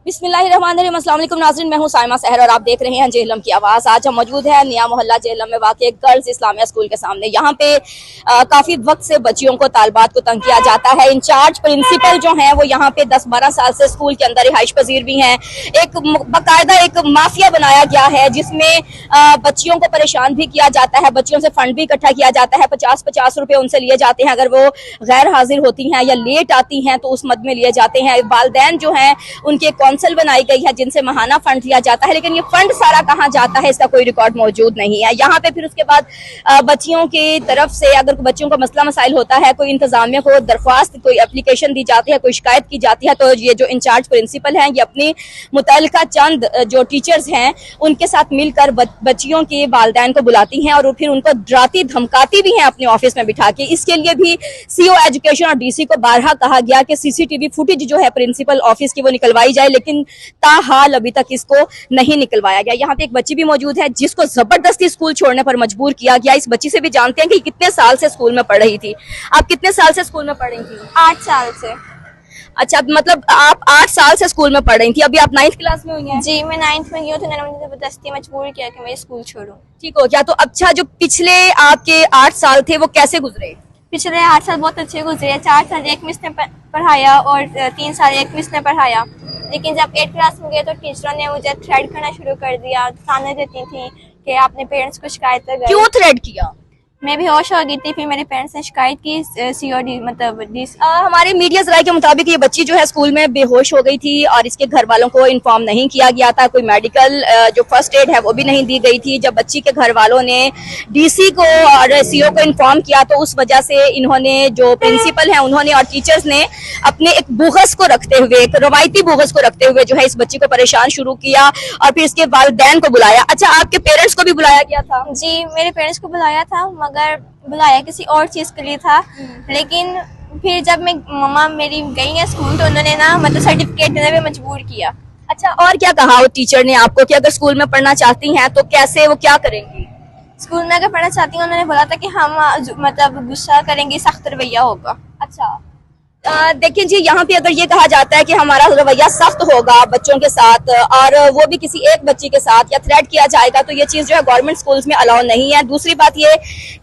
बिस्मिल्लाहिर्रहमानिर्रहीम। अस्सलाम वालेकुम नाज़रीन, मैं हूं साइमा सहर और आप देख रहे हैं जेहलम की आवाज़। आज हम मौजूद हैं नया मोहल्ला जेहलम में वाक़ गर्ल्स इस्लामिया स्कूल के सामने। यहाँ पे काफ़ी वक्त से बच्चियों को तालबात को तंग किया जाता है। इंचार्ज प्रिंसिपल जो हैं वो यहाँ पे 10-12 साल से स्कूल के अंदर रिहाइश पजीर भी हैं। एक बाकायदा एक माफिया बनाया गया है जिसमें बच्चियों को परेशान भी किया जाता है, बच्चियों से फंड भी इकट्ठा किया जाता है। 50-50 रुपए उनसे लिए जाते हैं अगर वो गैर हाजिर होती हैं या लेट आती हैं तो उस मद में लिए जाते हैं। वालिदैन जो हैं उनके कौंसिल बनाई गई है जिनसे महाना फंड लिया जाता है, लेकिन ये फंड सारा कहाँ जाता है इसका कोई रिकॉर्ड मौजूद नहीं है। यहाँ पे फिर उसके बाद बच्चियों की तरफ से अगर बच्चियों का मसला मसाइल होता है, कोई इंतजामिया को दरख्वास्त, कोई एप्लीकेशन दी जाती है, कोई शिकायत की जाती है, तो ये जो इंचार्ज प्रिंसिपल हैं ये अपनी मुतल्लिका चंद जो टीचर्स हैं उनके साथ मिलकर बच्चियों के वालिदैन को बुलाती हैं और फिर उनको डराती धमकाती भी हैं अपने ऑफिस में बिठा के। इसके लिए भी सीओ एजुकेशन और डीसी को बारहा कहा गया कि सीसीटीवी फुटेज जो है प्रिंसिपल ऑफिस की वो निकलवाई जाए, लेकिन ताहाल अभी तक इसको नहीं निकलवाया गया। यहाँ पे एक बच्ची भी मौजूद है जिसको जबरदस्ती स्कूल छोड़ने पर मजबूर किया गया। इस बच्ची से भी जानते हैं कि कितने साल से स्कूल में पढ़ रही थी। आप कितने साल से स्कूल में पढ़ रही थी? 8 साल से। अच्छा, मतलब आप 8 साल से स्कूल में पढ़ रही थी, अभी आप 9th क्लास में हुई हैं? जी, मैं 9th में गई हूँ तो मैंने मुझे जबरदस्ती मजबूर किया कि मैं स्कूल छोड़ूं। ठीक हो गया। तो अच्छा, जो पिछले आपके 8 साल थे वो कैसे गुजरे? पिछले 8 साल बहुत अच्छे गुजरे। 4 साल एक मिस ने पढ़ाया और 3 साल एक मिस ने पढ़ाया, लेकिन जब 8th क्लास में गए तो टीचरों ने मुझे थ्रेड करना शुरू कर दिया। ताने देती थी कि आपने पेरेंट्स को शिकायत कर। क्यों थ्रेड किया? मैं भी होश हो गई थी, फिर मेरे पेरेंट्स ने शिकायत की सीओडी मतलब हमारे मीडिया ज़राए के मुताबिक ये बच्ची जो है स्कूल में बेहोश हो गई थी और इसके घर वालों को इन्फॉर्म नहीं किया गया था। कोई मेडिकल जो फर्स्ट एड है वो भी नहीं दी गई थी। जब बच्ची के घर वालों ने डीसी को और सीओ को इन्फॉर्म किया तो उस वजह से इन्होंने, जो प्रिंसिपल हैं उन्होंने और टीचर्स ने अपने एक बुग़्ज़ को रखते हुए, एक रवायती बुग़्ज़ को रखते हुए जो है इस बच्ची को परेशान शुरू किया और फिर इसके वालिदैन को बुलाया। अच्छा, आपके पेरेंट्स को भी बुलाया गया था? जी, मेरे पेरेंट्स को बुलाया था, मगर बुलाया किसी और चीज के लिए था। लेकिन फिर जब मैं मम्मा मेरी गई है स्कूल तो उन्होंने ना मतलब सर्टिफिकेट देने में मजबूर किया। अच्छा, और क्या कहा वो टीचर ने आपको कि अगर स्कूल में पढ़ना चाहती हैं तो कैसे, वो क्या करेंगी? स्कूल में अगर पढ़ना चाहती हूँ उन्होंने बोला था कि हम मतलब गुस्सा करेंगे, सख्त रवैया होगा। अच्छा, देखिए जी, यहाँ पे अगर ये कहा जाता है कि हमारा रवैया सख्त होगा बच्चों के साथ और वो भी किसी एक बच्ची के साथ या थ्रेट किया जाएगा तो ये चीज़ जो है गवर्नमेंट स्कूल्स में अलाउ नहीं है। दूसरी बात ये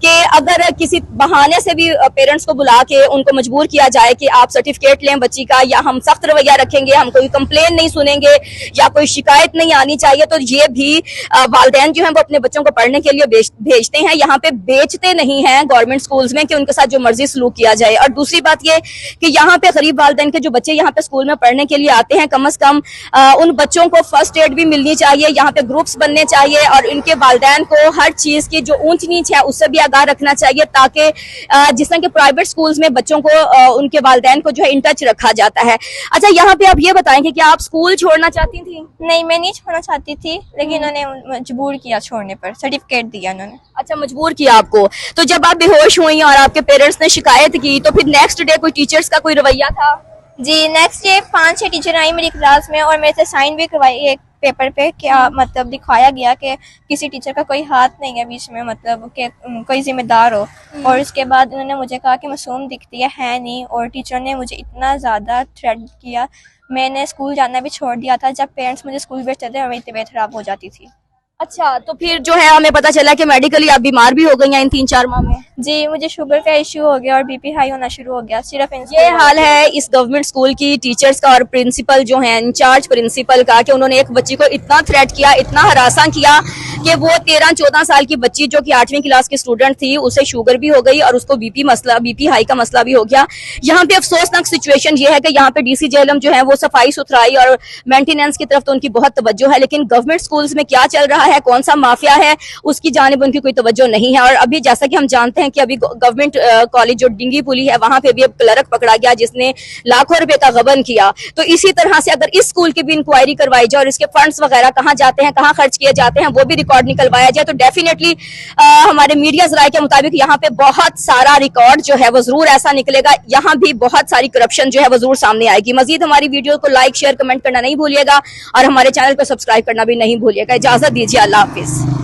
कि अगर किसी बहाने से भी पेरेंट्स को बुला के उनको मजबूर किया जाए कि आप सर्टिफिकेट लें बच्ची का या हम सख्त रवैया रखेंगे, हम कोई कंप्लेन नहीं सुनेंगे या कोई शिकायत नहीं आनी चाहिए, तो ये भी वालिदैन जो है वो अपने बच्चों को पढ़ने के लिए भेजते हैं। यहाँ पे बेचते नहीं हैं गवर्नमेंट स्कूल्स में कि उनके साथ जो मर्जी सलूक किया जाए। और दूसरी बात ये कि यहाँ पे गरीब वालिदैन के जो बच्चे यहाँ पे स्कूल में पढ़ने के लिए आते हैं, कम से कम उन बच्चों को फर्स्ट एड भी मिलनी चाहिए, यहाँ पे ग्रुप्स बनने चाहिए और इनके वालिदैन को हर चीज की जो ऊंच नीच है उससे भी आगाह रखना चाहिए, ताकि जिस तरह के प्राइवेट स्कूल्स में बच्चों को उनके वालिदैन को जो है इन टच रखा जाता है। अच्छा, यहाँ पे आप ये बताएंगे कि आप स्कूल छोड़ना चाहती थी? नहीं, मैं नहीं छोड़ना चाहती थी, लेकिन उन्होंने मजबूर किया छोड़ने पर, सर्टिफिकेट दिया उन्होंने। अच्छा, मजबूर किया आपको। तो जब आप बेहोश हुई और आपके पेरेंट्स ने शिकायत की तो फिर नेक्स्ट डे कोई टीचर्स का कोई रवैया था? जी, नेक्स्ट डे 5-6 टीचर आई मेरी क्लास में और मेरे से साइन भी करवाई एक पेपर पे, क्या मतलब दिखाया गया कि किसी टीचर का कोई हाथ नहीं है बीच में, मतलब कि कोई जिम्मेदार हो। और उसके बाद उन्होंने मुझे कहा कि मासूम दिखती है नहीं, और टीचर ने मुझे इतना ज़्यादा थ्रेट किया, मैंने स्कूल जाना भी छोड़ दिया था। जब पेरेंट्स मुझे स्कूल भेजते थे मेरी तबीयत खराब हो जाती थी। अच्छा, तो फिर जो है हमें पता चला कि मेडिकली आप बीमार भी हो गई हैं इन 3-4 माह में? जी, मुझे शुगर का इश्यू हो गया और बीपी हाई होना शुरू हो गया। सिर्फ ये हाल है इस गवर्नमेंट स्कूल की टीचर्स का और प्रिंसिपल जो है इंचार्ज प्रिंसिपल का, कि उन्होंने एक बच्ची को इतना थ्रेट किया, इतना हरासा किया कि वो 13-14 साल की बच्ची जो कि 8वीं क्लास की स्टूडेंट थी, उसे शुगर भी हो गई और उसको बीपी हाई का मसला भी हो गया। यहाँ पे अफसोसनाक सिचुएशन ये है कि यहाँ पे डीसी जेहलम जो है वो सफाई सुथराई और मेंटेनेंस की तरफ तो उनकी बहुत तवज्जो है, लेकिन गवर्नमेंट स्कूल्स में क्या चल रहा है, कौन सा माफिया है, उसकी जानिब उनकी कोई तवज्जो नहीं है। और अभी जैसा कि हम जानते हैं कि अभी गवर्नमेंट कॉलेज जो डिंगी पुली है वहां पे भी अब क्लर्क पकड़ा गया जिसने लाखों रुपए का गबन किया। तो इसी तरह से अगर इस स्कूल की भी इंक्वायरी करवाई जाए और इसके फंड्स वगैरह कहाँ जाते हैं, कहाँ खर्च किए जाते हैं, वो भी रिकॉर्ड निकलवाया जाए तो डेफिनेटली हमारे मीडिया ज़राए के मुताबिक यहाँ पे बहुत सारा रिकॉर्ड जो है वो जरूर ऐसा निकलेगा, यहाँ भी बहुत सारी करप्शन जो है वो जरूर सामने आएगी। मजीद हमारी वीडियो को लाइक शेयर कमेंट करना नहीं भूलिएगा और हमारे चैनल को सब्सक्राइब करना भी नहीं भूलिएगा। इजाजत दीजिए, अल्लाह हाफिज।